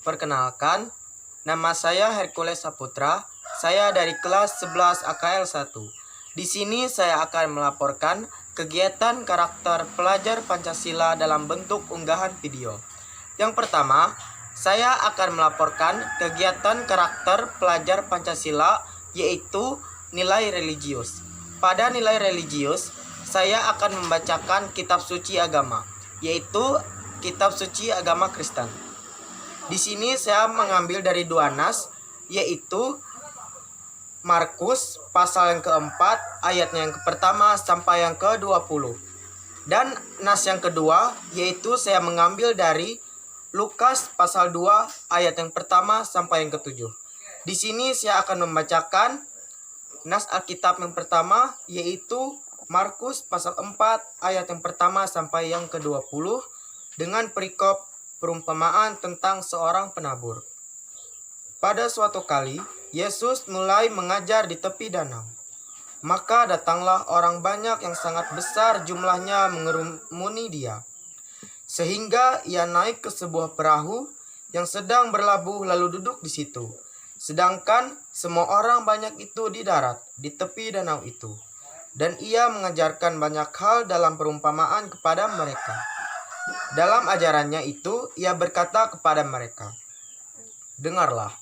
Perkenalkan, nama saya Hercules Saputra. Saya dari kelas 11 AKL 1. Di sini saya akan melaporkan kegiatan karakter pelajar Pancasila dalam bentuk unggahan video. Yang pertama, saya akan melaporkan kegiatan karakter pelajar Pancasila yaitu nilai religius. Pada nilai religius, saya akan membacakan kitab suci agama, yaitu kitab suci agama Kristen. Di sini saya mengambil dari dua nas, yaitu Markus pasal yang keempat, ayatnya yang pertama sampai yang ke-20. Dan nas yang kedua, yaitu saya mengambil dari Lukas pasal 2, ayat yang pertama sampai yang ke-7. Di sini saya akan membacakan nas Alkitab yang pertama, yaitu Markus pasal 4, ayat yang pertama sampai yang ke-20, dengan perikop perumpamaan tentang seorang penabur. Pada suatu kali, Yesus mulai mengajar di tepi danau. Maka datanglah orang banyak yang sangat besar jumlahnya mengerumuni dia, sehingga ia naik ke sebuah perahu yang sedang berlabuh lalu duduk di situ. Sedangkan semua orang banyak itu di darat, di tepi danau itu. Dan ia mengajarkan banyak hal dalam perumpamaan kepada mereka. Dalam ajarannya itu, ia berkata kepada mereka, "Dengarlah,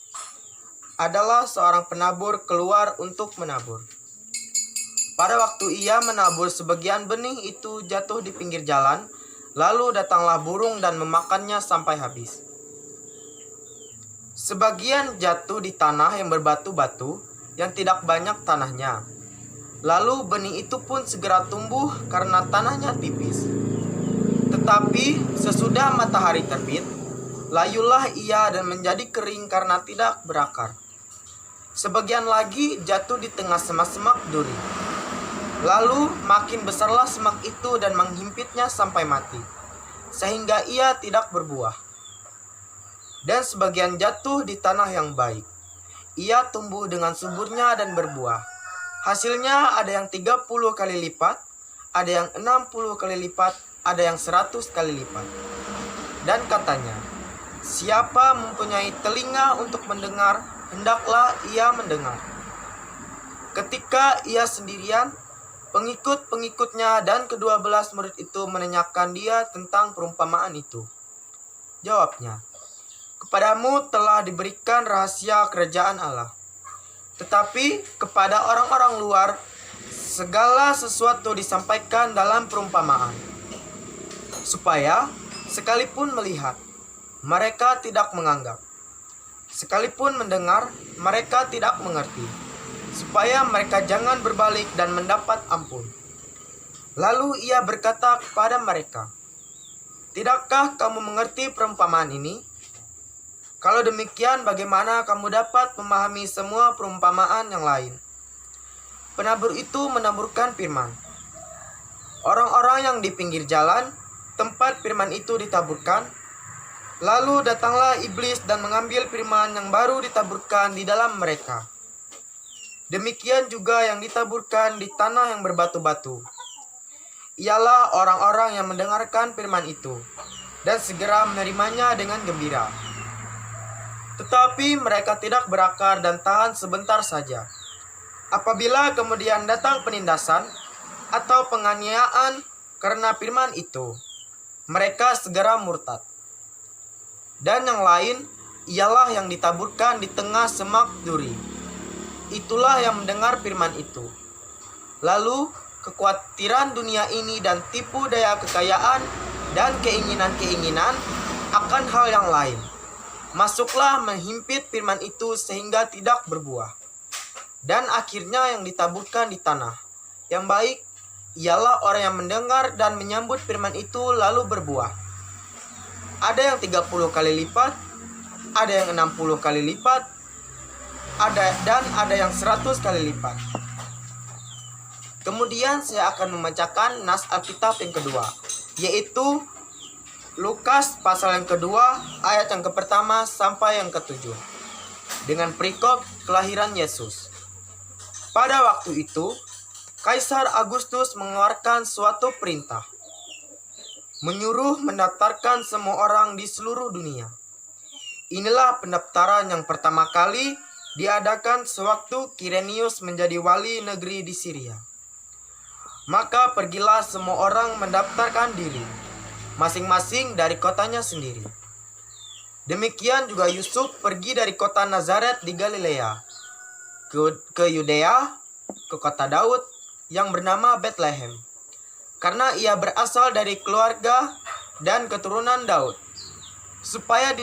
adalah seorang penabur keluar untuk menabur. Pada waktu ia menabur, sebagian benih itu jatuh di pinggir jalan, lalu datanglah burung dan memakannya sampai habis. Sebagian jatuh di tanah yang berbatu-batu, yang tidak banyak tanahnya. Lalu benih itu pun segera tumbuh karena tanahnya tipis. Tetapi sesudah matahari terbit, layulah ia dan menjadi kering karena tidak berakar. Sebagian lagi jatuh di tengah semak-semak duri. Lalu makin besarlah semak itu dan menghimpitnya sampai mati, sehingga ia tidak berbuah. Dan sebagian jatuh di tanah yang baik. Ia tumbuh dengan suburnya dan berbuah. Hasilnya ada yang 30 kali lipat, ada yang 60 kali lipat, ada yang 100 kali lipat." Dan katanya, "Siapa mempunyai telinga untuk mendengar, hendaklah ia mendengar." Ketika ia sendirian, pengikut-pengikutnya dan ke-12 murid itu menanyakan dia tentang perumpamaan itu. Jawabnya, "Kepadamu telah diberikan rahasia kerajaan Allah. Tetapi kepada orang-orang luar, segala sesuatu disampaikan dalam perumpamaan, supaya sekalipun melihat, mereka tidak menganggap. Sekalipun mendengar, mereka tidak mengerti, supaya mereka jangan berbalik dan mendapat ampun." Lalu ia berkata kepada mereka, "Tidakkah kamu mengerti perumpamaan ini? Kalau demikian, bagaimana kamu dapat memahami semua perumpamaan yang lain?" Penabur itu menaburkan firman. Orang-orang yang di pinggir jalan, tempat firman itu ditaburkan, lalu datanglah iblis dan mengambil firman yang baru ditaburkan di dalam mereka. Demikian juga yang ditaburkan di tanah yang berbatu-batu. Ialah orang-orang yang mendengarkan firman itu, dan segera menerimanya dengan gembira. Tetapi mereka tidak berakar dan tahan sebentar saja. Apabila kemudian datang penindasan atau penganiayaan karena firman itu, mereka segera murtad. Dan yang lain ialah yang ditaburkan di tengah semak duri. Itulah yang mendengar firman itu. Lalu kekhawatiran dunia ini dan tipu daya kekayaan dan keinginan-keinginan akan hal yang lain masuklah menghimpit firman itu sehingga tidak berbuah. Dan akhirnya yang ditaburkan di tanah yang baik ialah orang yang mendengar dan menyambut firman itu lalu berbuah. Ada yang 30 kali lipat, ada yang 60 kali lipat, dan ada yang 100 kali lipat. Kemudian saya akan membacakan nas Alkitab yang kedua, yaitu Lukas pasal yang kedua, ayat yang pertama sampai yang ke-7, dengan perikop kelahiran Yesus. Pada waktu itu, Kaisar Agustus mengeluarkan suatu perintah, menyuruh mendaftarkan semua orang di seluruh dunia. Inilah pendaftaran yang pertama kali diadakan sewaktu Kirenius menjadi wali negeri di Syria. Maka pergilah semua orang mendaftarkan diri, masing-masing dari kotanya sendiri. Demikian juga Yusuf pergi dari kota Nazaret di Galilea ke Yudea, ke kota Daud yang bernama Betlehem, karena ia berasal dari keluarga dan keturunan Daud, supaya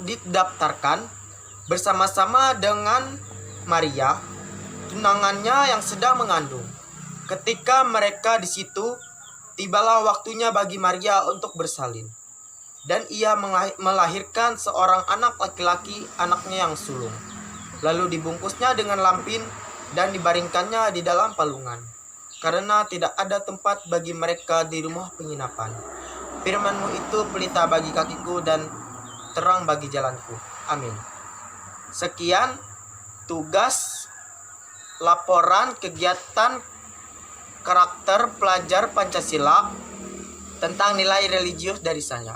didaftarkan bersama-sama dengan Maria, tunangannya yang sedang mengandung. Ketika mereka di situ, tibalah waktunya bagi Maria untuk bersalin. Dan ia melahirkan seorang anak laki-laki, anaknya yang sulung. Lalu dibungkusnya dengan lampin dan dibaringkannya di dalam palungan, karena tidak ada tempat bagi mereka di rumah penginapan. Firman-Mu itu pelita bagi kakiku dan terang bagi jalanku. Amin. Sekian tugas laporan kegiatan karakter pelajar Pancasila tentang nilai religius dari saya.